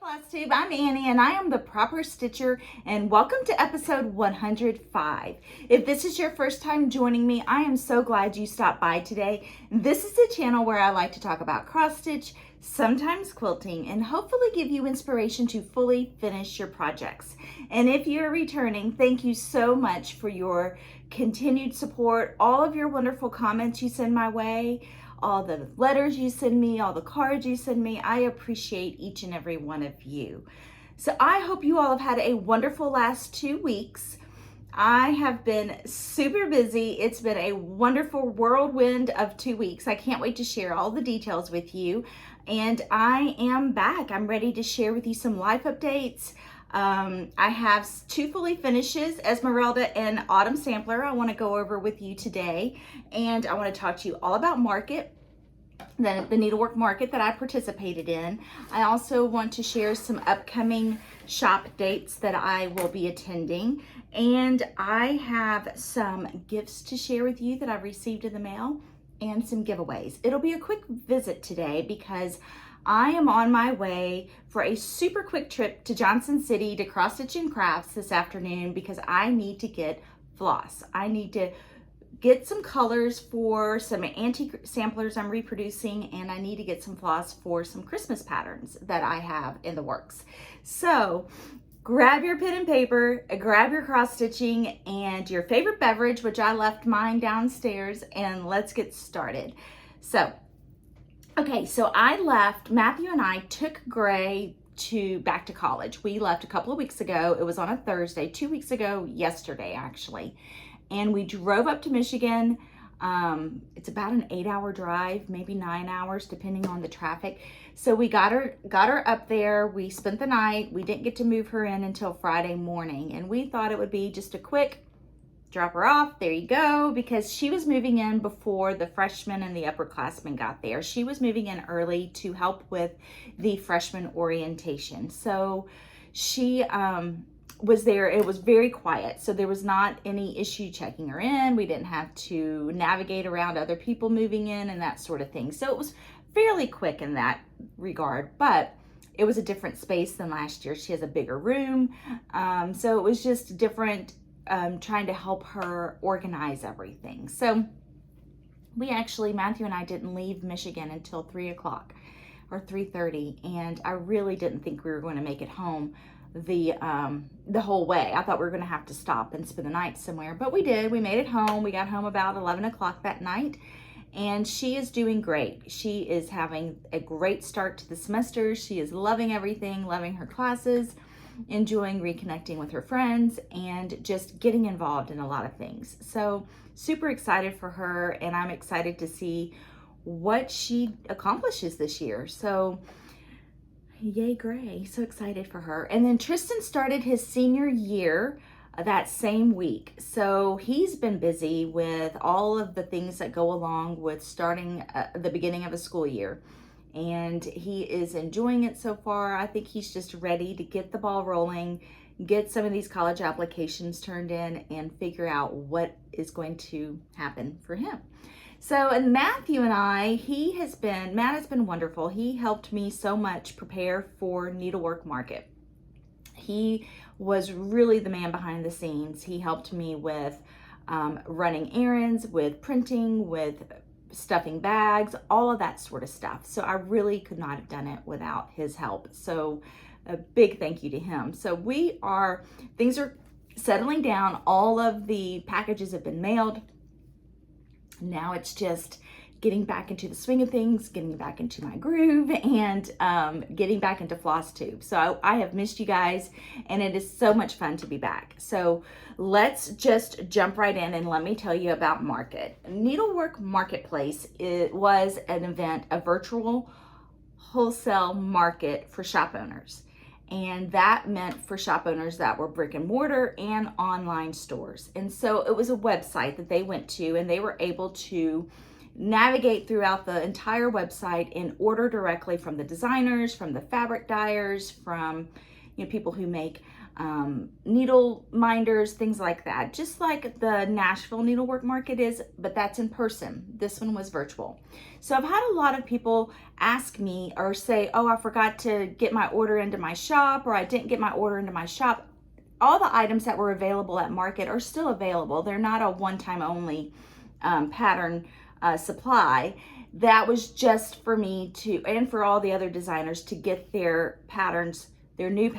Flosstube, I'm Annie and I am the Proper Stitcher, and welcome to episode 105. If this is your first time joining me, I am so glad you stopped by today. This is the channel where I like to talk about cross stitch, sometimes quilting, and hopefully give you inspiration to fully finish your projects. And if you're returning, thank you so much for your continued support, all of your wonderful comments you send my way, all the letters you send me, all the cards you send me. I appreciate each and every one of you. So I hope you all have had a wonderful last 2 weeks. I have been super busy. It's been a wonderful whirlwind of 2 weeks. I can't wait to share all the details with you. And I am back. I'm ready to share with you some life updates. I have 2 fully finishes, Ezmerelda and Autumn Sampler, I want to go over with you today. And I want to talk to you all about Market, the Needlework Market that I participated in. I also want to share some upcoming shop dates that I will be attending. And I have some gifts to share with you that I've received in the mail and some giveaways. It'll be a quick visit today because I am on my way for a super quick trip to Johnson City to Cross Stitch and Crafts this afternoon because I need to get floss. I need to get some colors for some antique samplers I'm reproducing, and I need to get some floss for some Christmas patterns that I have in the works. So grab your pen and paper, grab your cross stitching and your favorite beverage, which I left mine downstairs, and let's get started. Okay, so I left, Matthew and I took Gray back to college. We left a couple of weeks ago. It was on a Thursday, 2 weeks ago, yesterday actually. And we drove up to Michigan. It's about an 8-hour drive, maybe 9 hours, depending on the traffic. So we got her up there. We spent the night. We didn't get to move her in until Friday morning. And we thought it would be just a quick drop her off, there you go, because she was moving in before the freshmen and the upperclassmen got there. She was moving in early to help with the freshman orientation. So she was there. It was very quiet, so there was not any issue checking her in. We didn't have to navigate around other people moving in and that sort of thing. So it was fairly quick in that regard, but it was a different space than last year. She has a bigger room, so it was just different. Trying to help her organize everything. So Matthew and I didn't leave Michigan until 3 o'clock or 3:30, and I really didn't think we were going to make it home the whole way. I thought we were going to have to stop and spend the night somewhere, but we did. We made it home. We got home about 11 o'clock that night, and she is doing great. She is having a great start to the semester. She is loving everything, loving her classes, enjoying reconnecting with her friends, and just getting involved in a lot of things. So super excited for her, and I'm excited to see what she accomplishes this year. So yay, Gray, so excited for her. And then Tristan started his senior year that same week. So he's been busy with all of the things that go along with starting the beginning of a school year. And he is enjoying it so far. I think he's just ready to get the ball rolling, get some of these college applications turned in, and figure out what is going to happen for him. So, and Matthew and I, Matt has been wonderful. He helped me so much prepare for Needlework Market. He was really the man behind the scenes. He helped me with running errands, with printing, with stuffing bags, all of that sort of stuff. So I really could not have done it without his help. So a big thank you to him. So things are settling down. All of the packages have been mailed. Now it's just getting back into the swing of things, getting back into my groove, and getting back into Flosstube. So I have missed you guys, and it is so much fun to be back. So let's just jump right in and let me tell you about Market. Needlework Marketplace, it was an event, a virtual wholesale market for shop owners. And that meant for shop owners that were brick and mortar and online stores. And so it was a website that they went to, and they were able to navigate throughout the entire website and order directly from the designers, from the fabric dyers, from people who make needle minders, things like that. Just like the Nashville Needlework Market is, but that's in person. This one was virtual. So I've had a lot of people ask me or say, oh, I forgot to get my order into my shop, or I didn't get my order into my shop. All the items that were available at Market are still available. They're not a one-time only pattern supply. That was just for me to, and for all the other designers, to get their patterns, their new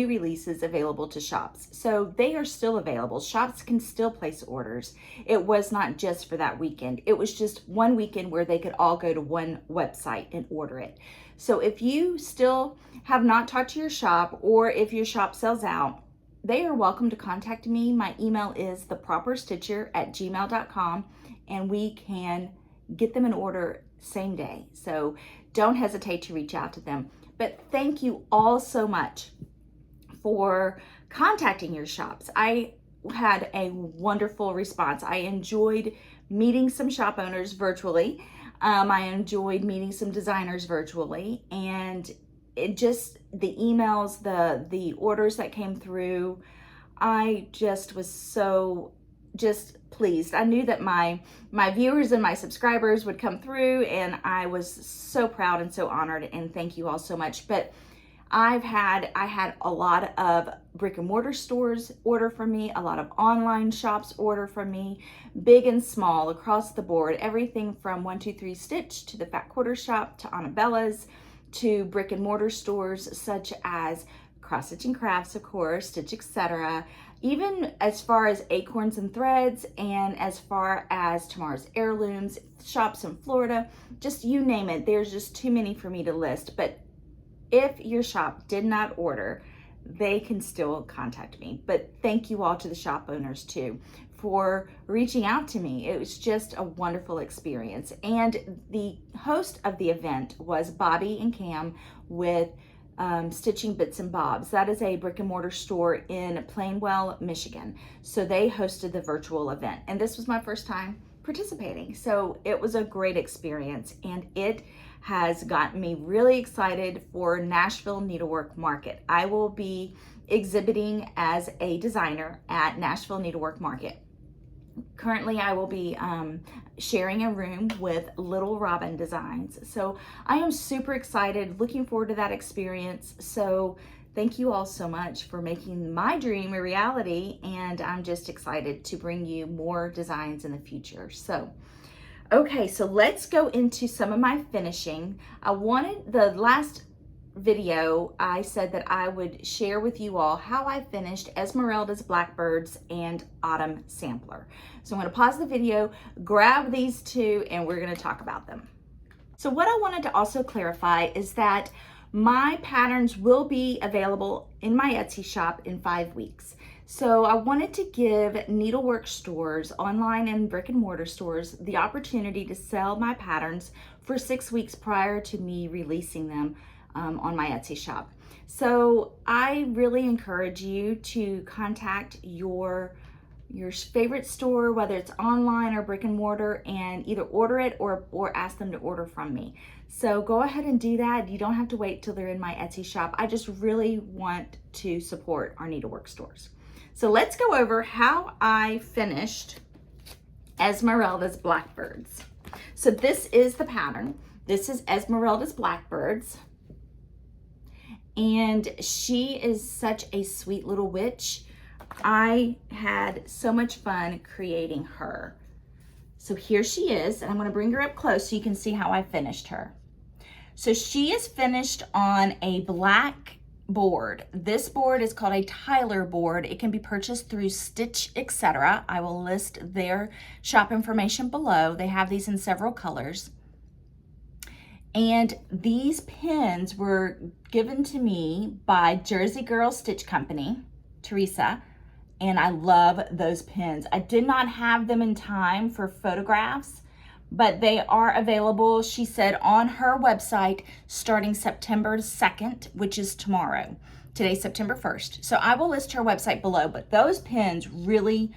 releases available to shops. So they are still available. Shops can still place orders. It was not just for that weekend. It was just one weekend where they could all go to one website and order it. So if you still have not talked to your shop, or if your shop sells out, they are welcome to contact me. My email is theproperstitcher@gmail.com, and we can get them an order same day. So don't hesitate to reach out to them. But thank you all so much for contacting your shops. I had a wonderful response. I enjoyed meeting some shop owners virtually. I enjoyed meeting some designers virtually, and it just, the emails, the orders that came through, I just was so pleased. I knew that my viewers and my subscribers would come through, and I was so proud and so honored, and thank you all so much. But I had a lot of brick and mortar stores order from me, a lot of online shops order from me, big and small across the board, everything from 123 Stitch to the Fat Quarter Shop to Anabella's to brick and mortar stores such as Cross Stitch and Crafts, of course, Stitch, etc. Even as far as Acorns and Threads, and as far as Tomorrow's Heirlooms, shops in Florida, just you name it. There's just too many for me to list. But if your shop did not order, they can still contact me. But thank you all to the shop owners too for reaching out to me. It was just a wonderful experience. And the host of the event was Bobby and Cam with Stitching Bits and Bobs. That is a brick and mortar store in Plainwell, Michigan. So they hosted the virtual event, and this was my first time participating. So it was a great experience, and it has gotten me really excited for Nashville Needlework Market. I will be exhibiting as a designer at Nashville Needlework Market. Currently, I will be sharing a room with Little Robin Designs. So I am super excited, looking forward to that experience. So thank you all so much for making my dream a reality. And I'm just excited to bring you more designs in the future. So, okay, so let's go into some of my finishing. The last video, I said that I would share with you all how I finished Ezmerelda's Blackbirds and Autumn Sampler. So I'm going to pause the video, grab these two, and we're going to talk about them. So what I wanted to also clarify is that my patterns will be available in my Etsy shop in 5 weeks. So I wanted to give needlework stores, online and brick and mortar stores, the opportunity to sell my patterns for 6 weeks prior to me releasing them on my Etsy shop. So I really encourage you to contact your favorite store, whether it's online or brick and mortar, and either order it or ask them to order from me. So go ahead and do that. You don't have to wait till they're in my Etsy shop. I just really want to support our needlework stores. So let's go over how I finished Ezmerelda's Blackbirds. So this is the pattern. This is Ezmerelda's Blackbirds. And she is such a sweet little witch. I had so much fun creating her. So here she is, and I'm going to bring her up close so you can see how I finished her. So she is finished on a black board. This board is called a Tyler board. It can be purchased through Stitch, etc. I will list their shop information below. They have these in several colors. And these pins were given to me by Jersey Girl Stitch Company, Teresa, and I love those pins. I did not have them in time for photographs, but they are available, she said, on her website starting September 2nd, which is tomorrow. Today's September 1st. So I will list her website below, but those pins really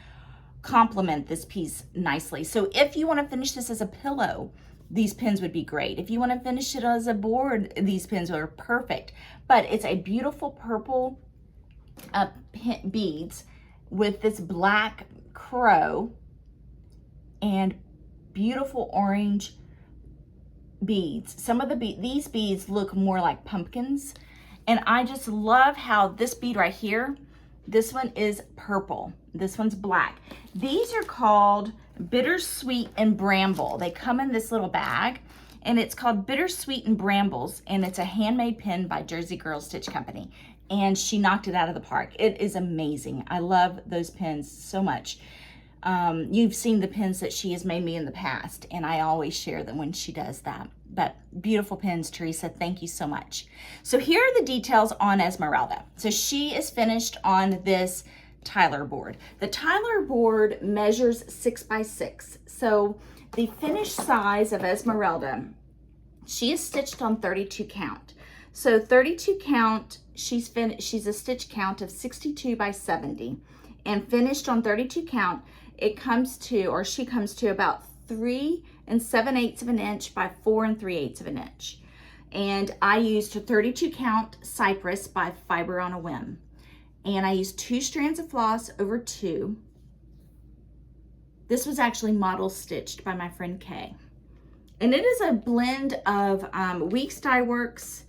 complement this piece nicely. So if you want to finish this as a pillow, these pins would be great. If you want to finish it as a board, these pins are perfect. But it's a beautiful purple beads with this black crow and beautiful orange beads. Some of these beads look more like pumpkins, and I just love how this bead right here, this one is purple, this one's black. These are called Bittersweet and Bramble. They come in this little bag, and it's called Bittersweet and Brambles, and it's a handmade pin by Jersey Girl Stitch Company, and she knocked it out of the park. It is amazing. I love those pins so much. You've seen the pins that she has made me in the past, and I always share them when she does that. But beautiful pins, Teresa. Thank you so much. So here are the details on Ezmerelda. So she is finished on this Tyler board. The Tyler board measures 6 by 6. So the finished size of Ezmerelda, she is stitched on 32 count. So 32 count, she's a stitch count of 62 by 70, and finished on 32 count, it comes to, or she comes to, about 3 7/8 of an inch by 4 3/8 of an inch. And I used a 32 count Cypress by Fiber on a Whim. And I used 2 strands of floss over 2. This was actually model stitched by my friend Kay. And it is a blend of Weeks Dye Works,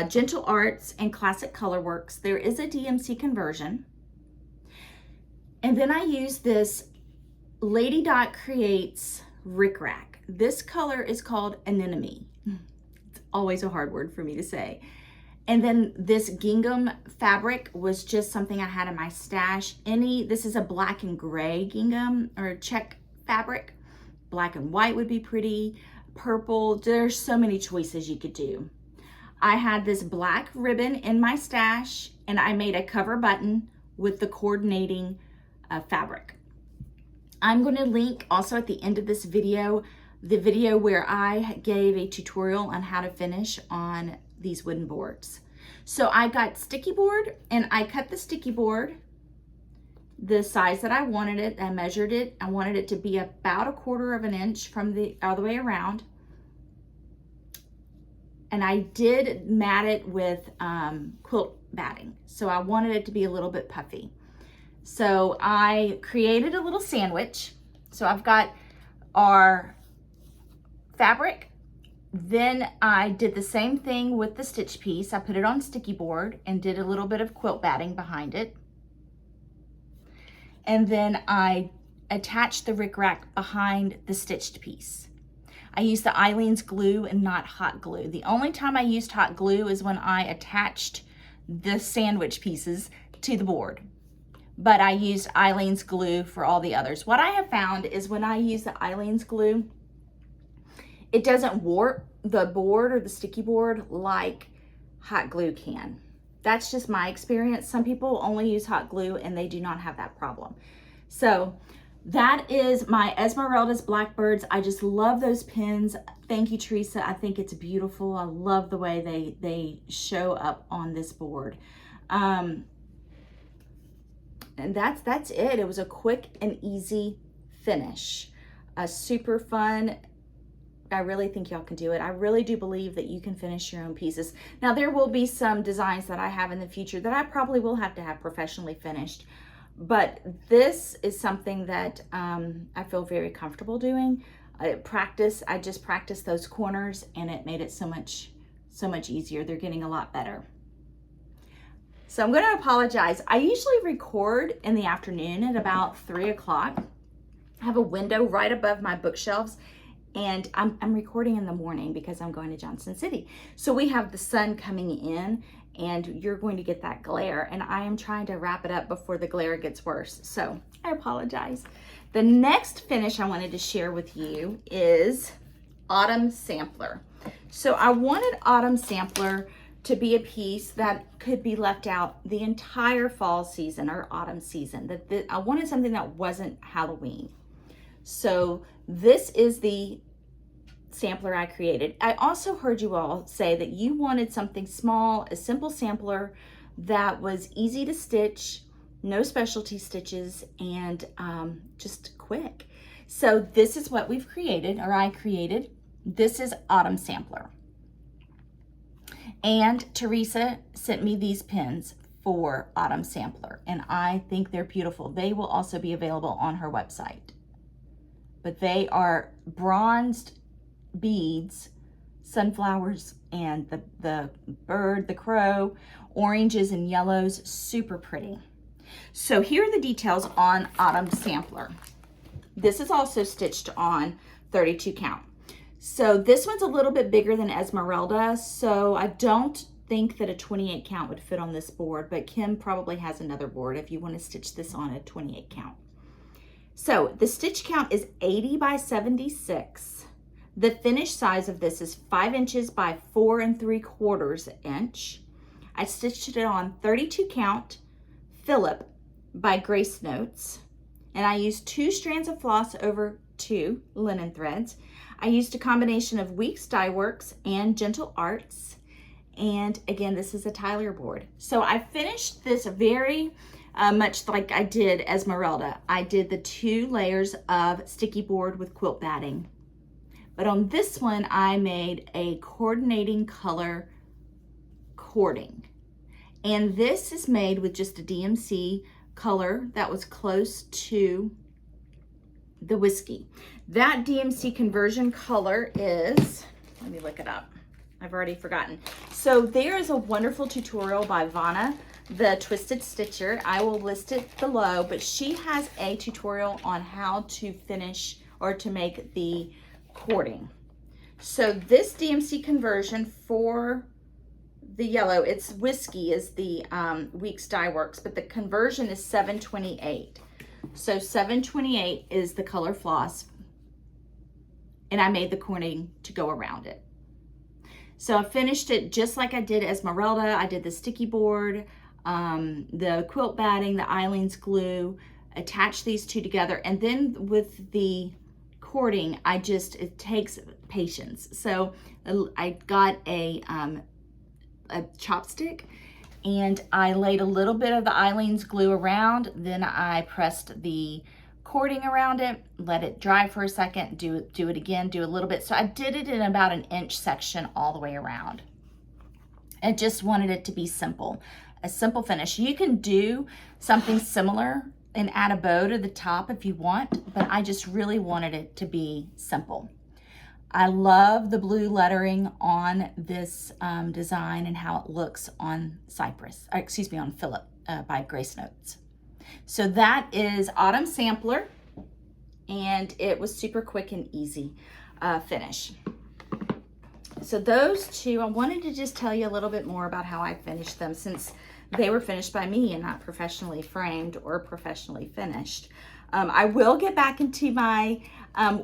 Gentle Arts, and Classic Color Works. There is a DMC conversion. And then I use this Lady Dot Creates Rick Rack. This color is called Anemone. It's always a hard word for me to say. And then this gingham fabric was just something I had in my stash. This is a black and gray gingham or check fabric. Black and white would be pretty. Purple, there's so many choices you could do. I had this black ribbon in my stash, and I made a cover button with the coordinating fabric. I'm going to link also at the end of this video, the video where I gave a tutorial on how to finish on these wooden boards. So I got sticky board, and I cut the sticky board the size that I wanted it. I measured it. I wanted it to be about 1/4 of an inch from all the way around. And I did mat it with quilt batting. So I wanted it to be a little bit puffy. So I created a little sandwich. So I've got our fabric. Then I did the same thing with the stitch piece. I put it on sticky board and did a little bit of quilt batting behind it. And then I attached the rickrack behind the stitched piece. I used the Eileen's glue and not hot glue. The only time I used hot glue is when I attached the sandwich pieces to the board. But I used Eileen's glue for all the others. What I have found is when I use the Eileen's glue, it doesn't warp the board or the sticky board like hot glue can. That's just my experience. Some people only use hot glue and they do not have that problem. So that is my Esmeralda's Blackbirds. I just love those pins. Thank you, Teresa. I think it's beautiful. I love the way they show up on this board. And that's it. It was a quick and easy finish. Super fun. I really think y'all can do it. I really do believe that you can finish your own pieces. Now, there will be some designs that I have in the future that I probably will have to have professionally finished. But this is something that I feel very comfortable doing. I just practiced those corners, and it made it so much easier. They're getting a lot better. So I'm going to apologize. I usually record in the afternoon at about 3 o'clock. I have a window right above my bookshelves, and I'm recording in the morning because I'm going to Johnson City. So we have the sun coming in, and you're going to get that glare, and I am trying to wrap it up before the glare gets worse. So I apologize. The next finish I wanted to share with you is Autumn Sampler. So I wanted Autumn Sampler to be a piece that could be left out the entire fall season or autumn season. I wanted something that wasn't Halloween. So this is the sampler I created. I also heard you all say that you wanted something small, a simple sampler that was easy to stitch, no specialty stitches, and just quick. So this is what we've created, or I created. This is Autumn Sampler. And Teresa sent me these pins for Autumn Sampler, and I think they're beautiful. They will also be available on her website. But they are bronzed beads, sunflowers, and the bird, the crow, oranges and yellows, super pretty. So here are the details on Autumn Sampler. This is also stitched on 32 count. So this one's a little bit bigger than Ezmerelda, so I don't think that a 28 count would fit on this board, but Kim probably has another board if you want to stitch this on a 28 count. So the stitch count is 80 by 76. The finished size of this is 5 inches by 4 3/4 inch. I stitched it on 32 count Phillip by Grace Notes, and I used 2 strands of floss over 2 linen threads. I used a combination of Weeks Dye Works and Gentle Arts, and again, this is a Tyler board. So I finished this very much like I did Ezmerelda. I did the 2 layers of sticky board with quilt batting. But on this one, I made a coordinating color cording. And this is made with just a DMC color that was close to the whiskey. That DMC conversion color is, let me look it up. I've already forgotten. So there is a wonderful tutorial by Vanna, the Twisted Stitcher. I will list it below, but she has a tutorial on how to finish or to make the cording. So this DMC conversion for the yellow, it's whiskey is the Weeks Dye Works, but the conversion is 728. So 728 is the color floss, and I made the cording to go around it. So I finished it just like I did Ezmerelda. I did the sticky board, the quilt batting, the Eileen's glue, attach these 2 together, and then with the cording, it takes patience. So I got a chopstick, and I laid a little bit of the Eileen's glue around, then I pressed the cording around it, let it dry for a second, do it again, do a little bit. So I did it in about an inch section all the way around. I just wanted it to be simple, a simple finish. You can do something similar and add a bow to the top if you want, but I just really wanted it to be simple. I love the blue lettering on this design and how it looks on on Phillip by Grace Notes. So that is Autumn Sampler, and it was super quick and easy finish. So those 2, I wanted to just tell you a little bit more about how I finished them, since they were finished by me and not professionally framed or professionally finished. I will get back into my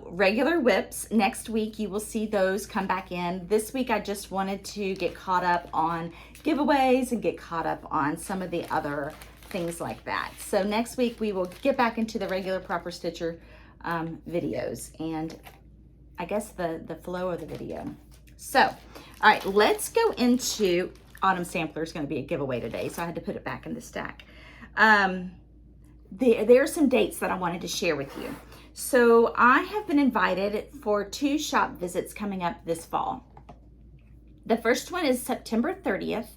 regular whips. Next week, you will see those come back in. This week, I just wanted to get caught up on giveaways and get caught up on some of the other things like that. So next week, we will get back into the regular Proper Stitcher videos and I guess the flow of the video. So, all right, let's go into Autumn Sampler is going to be a giveaway today, so I had to put it back in the stack. There are some dates that I wanted to share with you. So I have been invited for 2 shop visits coming up this fall. The first one is September 30th.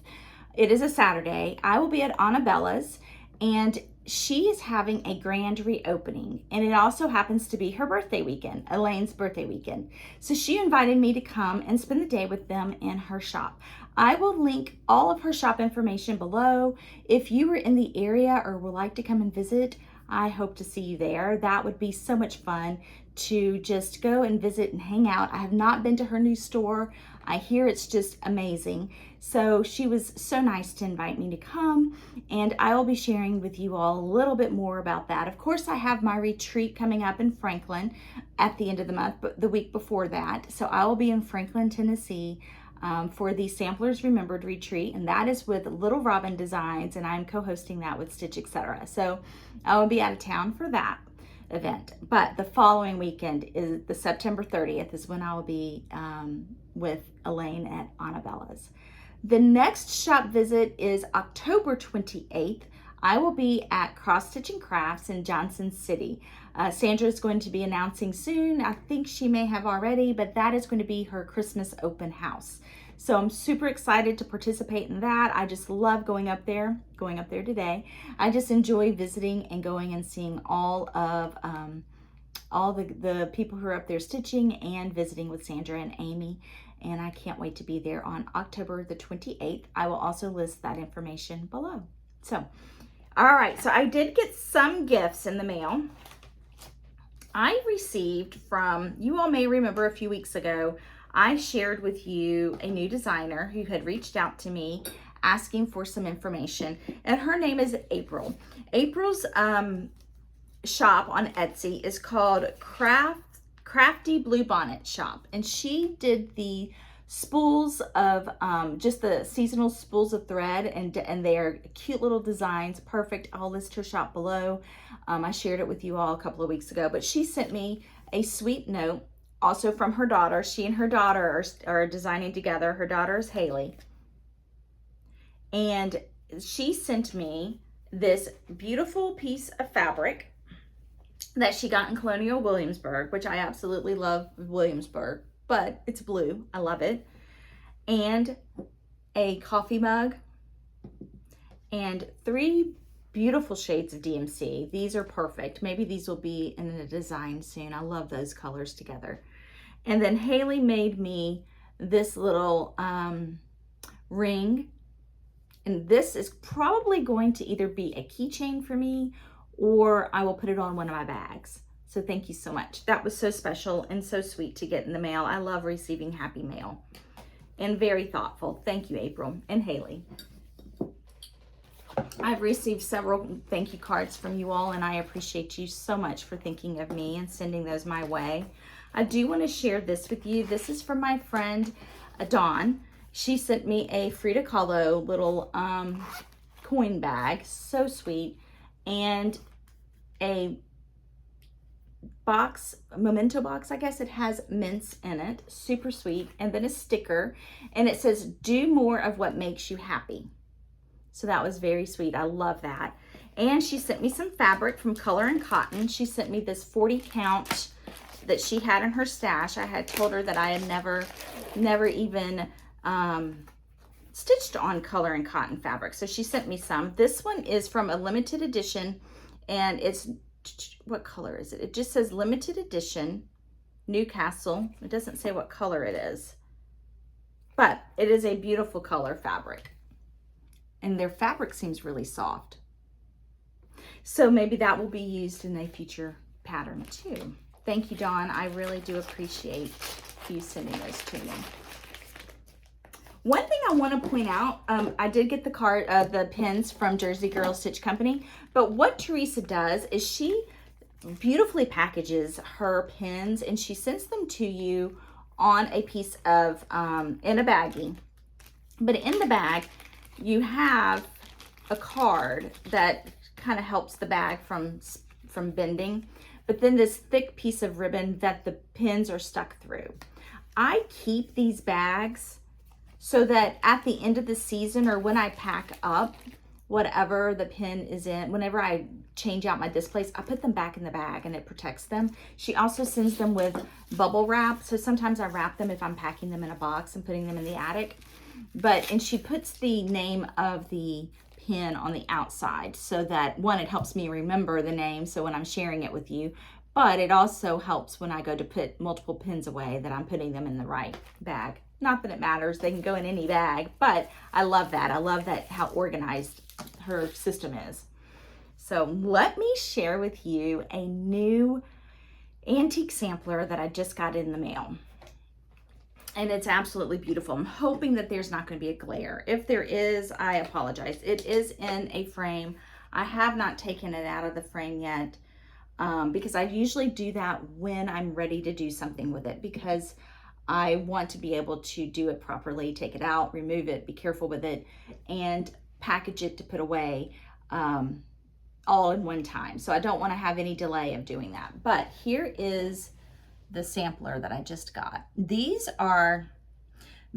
It is a Saturday. I will be at Anabella's, and she is having a grand reopening, and it also happens to be her birthday weekend, Elaine's birthday weekend. So she invited me to come and spend the day with them in her shop. I will link all of her shop information below. If you are in the area or would like to come and visit, I hope to see you there. That would be so much fun to just go and visit and hang out. I have not been to her new store. I hear it's just amazing. So she was so nice to invite me to come, and I will be sharing with you all a little bit more about that. Of course, I have my retreat coming up in Franklin at the end of the month, but the week before that. So I will be in Franklin, Tennessee for the Samplers Remembered retreat, and that is with Little Robin Designs, and I'm co-hosting that with Stitch, etc. So I will be out of town for that event. But the following weekend is the September 30th is when I will be with Elaine at Anabella's. The next shop visit is October 28th. I will be at Cross Stitch and Crafts in Johnson City. Sandra is going to be announcing soon. I think she may have already, but that is going to be her Christmas open house. So I'm super excited to participate in that. I just love going up there today. I just enjoy visiting and going and seeing all the people who are up there stitching and visiting with Sandra and Amy. And I can't wait to be there on October the 28th. I will also list that information below. So, all right, so I did get some gifts in the mail. I received from, you all may remember a few weeks ago, I shared with you a new designer who had reached out to me asking for some information, and her name is April. April's shop on Etsy is called Crafty Blue Bonnet Shop, and she did the spools of just the seasonal spools of thread, and they are cute little designs, perfect. I'll list her shop below. I shared it with you all a couple of weeks ago, but she sent me a sweet note also from her daughter. She and her daughter are designing together. Her daughter is Haley, and she sent me this beautiful piece of fabric that she got in Colonial Williamsburg, which I absolutely love Williamsburg, but it's blue. I love it. And a coffee mug and 3 beautiful shades of DMC. These are perfect. Maybe these will be in a design soon. I love those colors together. And then Haley made me this little ring, and this is probably going to either be a keychain for me or I will put it on one of my bags. So thank you so much. That was so special and so sweet to get in the mail. I love receiving happy mail and very thoughtful. Thank you, April and Haley. I've received several thank you cards from you all, and I appreciate you so much for thinking of me and sending those my way. I do want to share this with you. This is from my friend Dawn. She sent me a Frida Kahlo little coin bag, so sweet, and a box, a memento box, I guess. It has mints in it, super sweet, and then a sticker, and it says, "Do more of what makes you happy." So that was very sweet. I love that. And she sent me some fabric from Color and Cotton. She sent me this 40 count that she had in her stash. I had told her that I had never even stitched on Color and Cotton fabric. So she sent me some. This one is from a limited edition, and it's, what color is it? It just says limited edition, Newcastle. It doesn't say what color it is, but it is a beautiful color fabric. And their fabric seems really soft. So maybe that will be used in a future pattern too. Thank you, Dawn. I really do appreciate you sending those to me. One thing I want to point out, I did get the pins from Jersey Girl Stitch Company, but what Teresa does is she beautifully packages her pins and she sends them to you on a piece of, in a baggie. But in the bag, you have a card that kind of helps the bag from bending, but then this thick piece of ribbon that the pins are stuck through. I keep these bags so that at the end of the season, or when I pack up whatever the pin is in, whenever I change out my displays, I put them back in the bag and it protects them. She also sends them with bubble wrap. So sometimes I wrap them if I'm packing them in a box and putting them in the attic. And she puts the name of the pin on the outside so that, one, it helps me remember the name so when I'm sharing it with you, but it also helps when I go to put multiple pins away that I'm putting them in the right bag. Not that it matters, they can go in any bag, but I love that. I love that how organized her system is. So let me share with you a new antique sampler that I just got in the mail. And it's absolutely beautiful. I'm hoping that there's not going to be a glare. If there is, I apologize. It is in a frame. I have not taken it out of the frame yet because I usually do that when I'm ready to do something with it, because I want to be able to do it properly, take it out, remove it, be careful with it, and package it to put away all in one time. So I don't want to have any delay of doing that. But here is the sampler that I just got. These are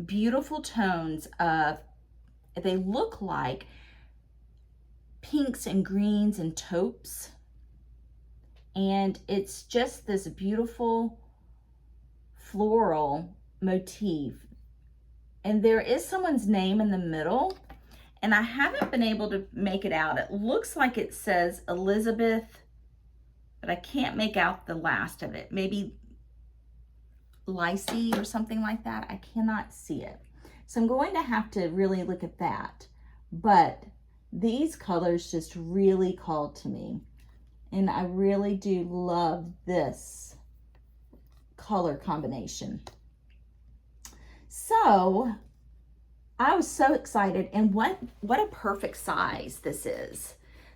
beautiful tones of, they look like pinks and greens and taupes, and it's just this beautiful floral motif, and there is someone's name in the middle, and I haven't been able to make it out. It looks like it says Elizabeth, but I can't make out the last of it. Maybe Lacey or something like that. I cannot see it. So I'm going to have to really look at that. But these colors just really called to me. And I really do love this color combination. So I was so excited. And what a perfect size this is.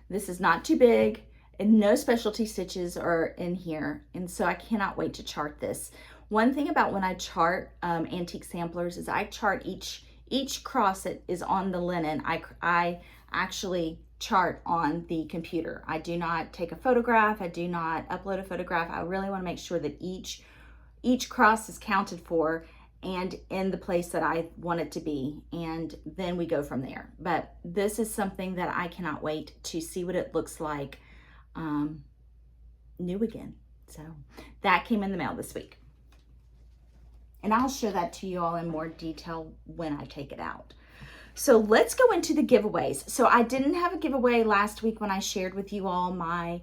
This is not too big, and no specialty stitches are in here. And so I cannot wait to chart this. One thing about when I chart antique samplers is I chart each cross that is on the linen. I actually chart on the computer. I do not take a photograph. I do not upload a photograph. I really want to make sure that each cross is counted for and in the place that I want it to be, and then we go from there. But this is something that I cannot wait to see what it looks like new again. So that came in the mail this week. And I'll show that to you all in more detail when I take it out. So let's go into the giveaways. So I didn't have a giveaway last week when I shared with you all my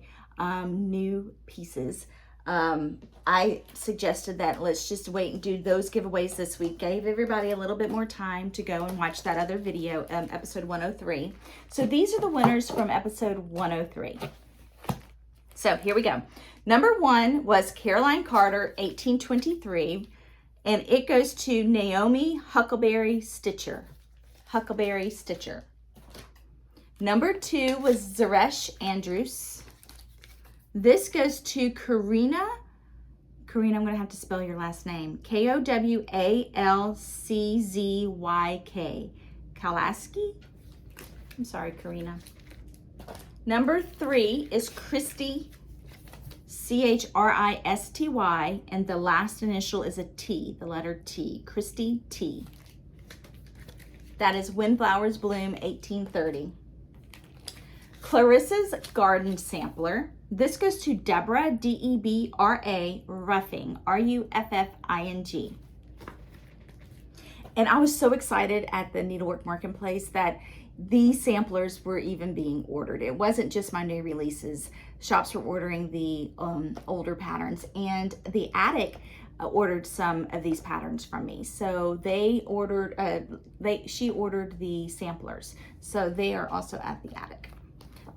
new pieces. I suggested that let's just wait and do those giveaways this week. Gave everybody a little bit more time to go and watch that other video, episode 103. So these are the winners from episode 103. So here we go. Number 1 was Caroline Carter, 1823. And it goes to Naomi Huckleberry Stitcher. Huckleberry Stitcher. Number 2 was Zeresh Andrews. This goes to Karina. Karina, I'm going to have to spell your last name. K-O-W-A-L-C-Z-Y-K. Kalaski? I'm sorry, Karina. Number 3 is Christy, C-H-R-I-S-T-Y, and the last initial is a T, the letter T, Christy T. That is When Flowers Bloom, 1830. Clarissa's Garden Sampler. This goes to Deborah, D-E-B-R-A, Ruffing, R-U-F-F-I-N-G. And I was so excited at the Needlework Marketplace that these samplers were even being ordered. It wasn't just my new releases. Shops were ordering the older patterns, and the Attic ordered some of these patterns from me. So they ordered, she ordered the samplers. So they are also at the Attic.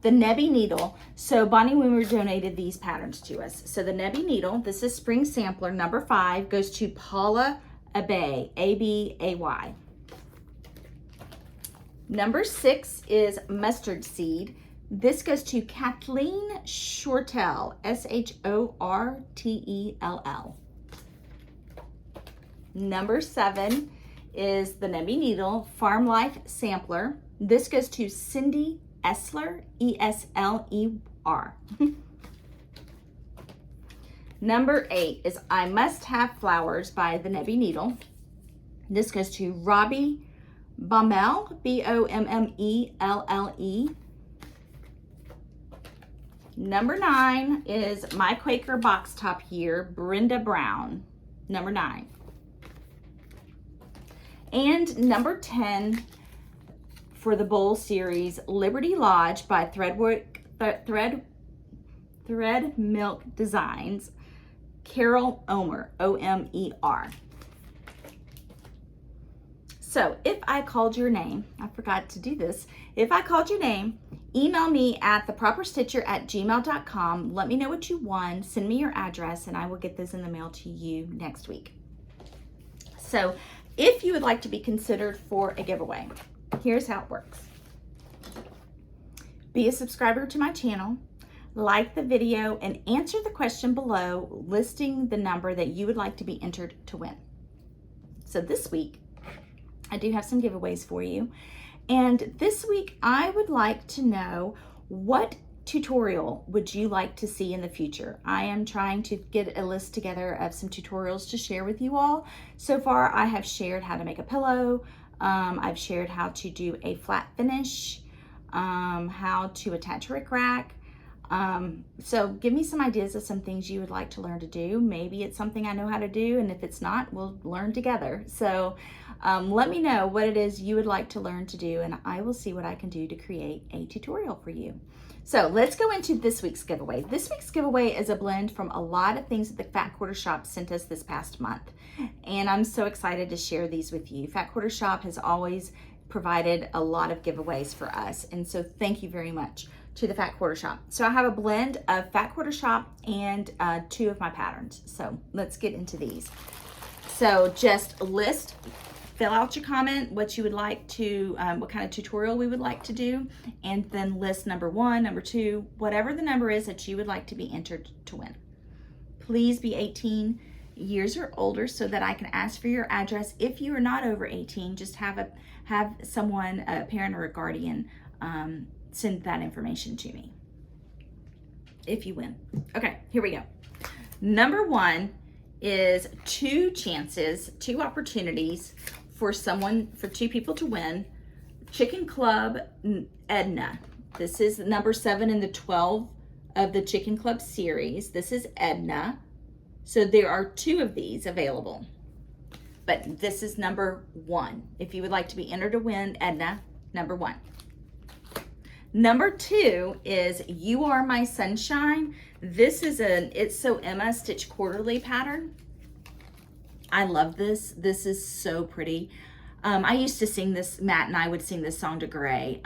The Nebby Needle. So Bonnie Wimmer donated these patterns to us. So the Nebby Needle, this is Spring Sampler number 5, goes to Paula Abay, A-B-A-Y. Number 6 is Mustard Seed. This goes to Kathleen Shortell, S-H-O-R-T-E-L-L. Number 7 is the Nebby Needle Farm Life Sampler. This goes to Cindy Esler, E-S-L-E-R. Number 8 is I Must Have Flowers by the Nebby Needle. This goes to Robbie Bommel, B-O-M-M-E-L-L-E. Number 9 is My Quaker Box Top here, Brenda Brown, number 9. And number 10 for the Bowl series, Liberty Lodge by Thread Milk Designs, Carol Omer, O-M-E-R. So if I called your name, I forgot to do this. If I called your name, email me at theproperstitcher@gmail.com. Let me know what you won. Send me your address and I will get this in the mail to you next week. So if you would like to be considered for a giveaway, here's how it works. Be a subscriber to my channel, like the video, and answer the question below listing the number that you would like to be entered to win. So this week, I do have some giveaways for you. And this week, I would like to know, what tutorial would you like to see in the future? I am trying to get a list together of some tutorials to share with you all. So far, I have shared how to make a pillow. I've shared how to do a flat finish, how to attach a rickrack. So give me some ideas of some things you would like to learn to do. Maybe it's something I know how to do, and if it's not, we'll learn together. So let me know what it is you would like to learn to do, and I will see what I can do to create a tutorial for you. So let's go into this week's giveaway. This week's giveaway is a blend from a lot of things that the Fat Quarter Shop sent us this past month, and I'm so excited to share these with you. Fat Quarter Shop has always provided a lot of giveaways for us, and so thank you very much to the Fat Quarter Shop. So I have a blend of Fat Quarter Shop and 2 of my patterns. So let's get into these. So just fill out your comment, what you would like to, what kind of tutorial we would like to do, and then list number 1, number 2, whatever the number is that you would like to be entered to win. Please be 18 years or older so that I can ask for your address. If you are not over 18, just have someone, a parent or a guardian, send that information to me if you win. Okay, here we go. Number 1 is 2 chances, 2 opportunities for 2 people to win Chicken Club Edna. This is number 7 in the 12 of the Chicken Club series. This is Edna. So there are 2 of these available, but this is number 1. If you would like to be entered to win Edna, number 1. Number 2 is You Are My Sunshine. This is an It's So Emma Stitch Quarterly pattern. I love this. This is so pretty. I used to sing this, Matt and I would sing this song to Gray,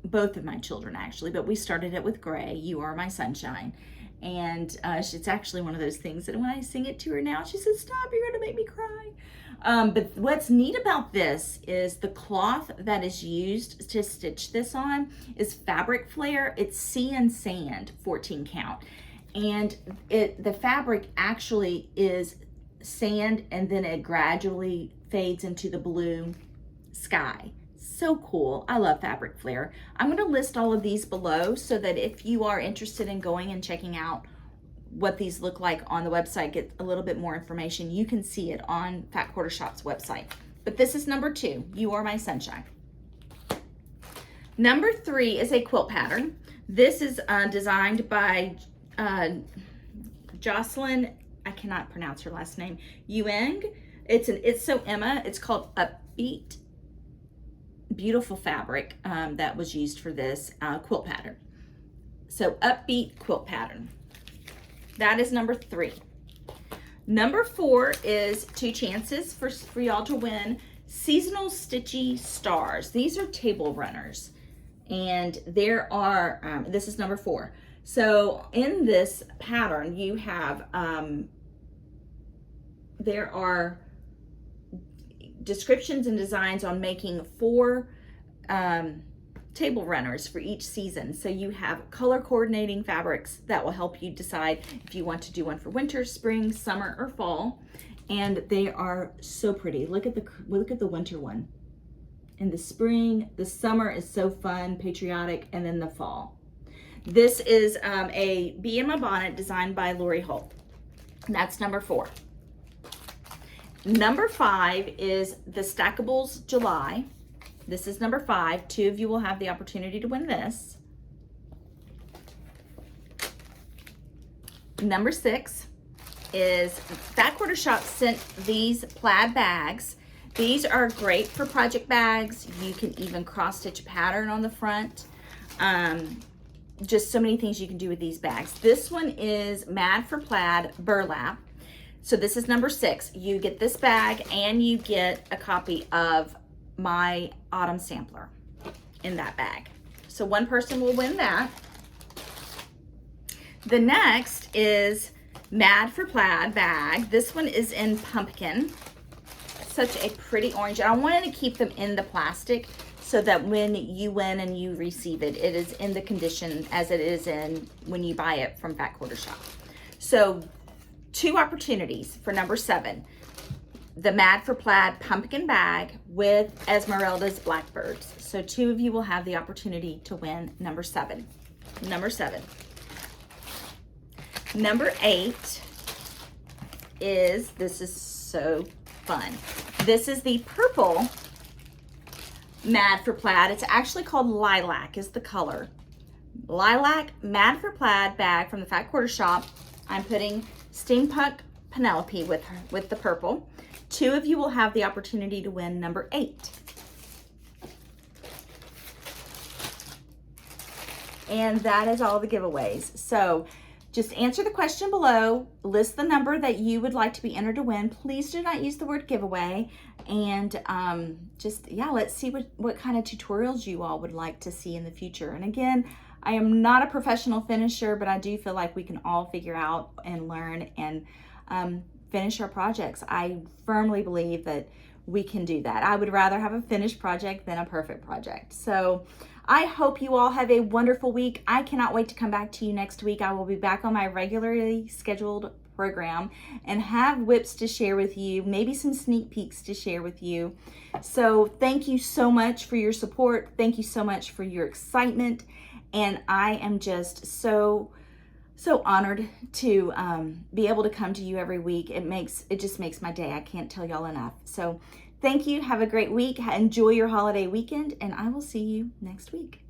both of my children actually, but we started it with Gray, You Are My Sunshine. And it's actually one of those things that when I sing it to her now, she says, stop, you're gonna make me cry. But what's neat about this is the cloth that is used to stitch this on is fabric flare. It's Sea and Sand 14 count. And the fabric actually is sand, and then it gradually fades into the blue sky. So cool. I love fabric flare. I'm going to list all of these below so that if you are interested in going and checking out what these look like on the website, get a little bit more information, you can see it on Fat Quarter Shop's website. But this is number 2, You Are My Sunshine. Number 3 is a quilt pattern. This is designed by Jocelyn, I cannot pronounce her last name, Yueng. It's So Emma. It's called Upbeat. Beautiful fabric that was used for this quilt pattern. So Upbeat quilt pattern. That is number 3. Number 4 is 2 chances for y'all to win Seasonal Stitchy Stars. These are table runners, and there are, this is number 4. So in this pattern, you have, there are descriptions and designs on making 4 table runners for each season. So you have color coordinating fabrics that will help you decide if you want to do one for winter, spring, summer, or fall. And they are so pretty. Look at the winter one. In the spring, the summer is so fun, patriotic, and then the fall. This is a Bee in My Bonnet designed by Lori Holt. That's number 4. Number 5 is the Stackables July. This is number 5. 2 of you will have the opportunity to win this. Number 6 is Fat Quarter Shop sent these plaid bags. These are great for project bags. You can even cross stitch a pattern on the front. Just so many things you can do with these bags. This one is Mad for Plaid Burlap. So this is number 6. You get this bag and you get a copy of my autumn sampler in that bag. So one person will win that. The next is Mad for Plaid bag. This one is in pumpkin. Such a pretty orange. And I wanted to keep them in the plastic so that when you win and you receive it, it is in the condition as it is in when you buy it from Fat Quarter Shop. So 2 opportunities for number 7. The Mad for Plaid pumpkin bag with Esmeraldas Blackbirds. So 2 of you will have the opportunity to win number 7. Number 7. Number 8 is, this is so fun. This is the purple Mad for Plaid. It's actually called Lilac is the color. Lilac Mad for Plaid bag from the Fat Quarter Shop. I'm putting Steampunk Penelope with the purple. 2 of you will have the opportunity to win number 8. And that is all the giveaways. So just answer the question below, list the number that you would like to be entered to win. Please do not use the word giveaway. And let's see what kind of tutorials you all would like to see in the future. And again, I am not a professional finisher, but I do feel like we can all figure out and learn and finish our projects. I firmly believe that we can do that. I would rather have a finished project than a perfect project. So I hope you all have a wonderful week. I cannot wait to come back to you next week. I will be back on my regularly scheduled program and have whips to share with you, maybe some sneak peeks to share with you. So thank you so much for your support. Thank you so much for your excitement. And I am just so honored to be able to come to you every week. It just makes my day. I can't tell y'all enough. So thank you. Have a great week. Enjoy your holiday weekend, and I will see you next week.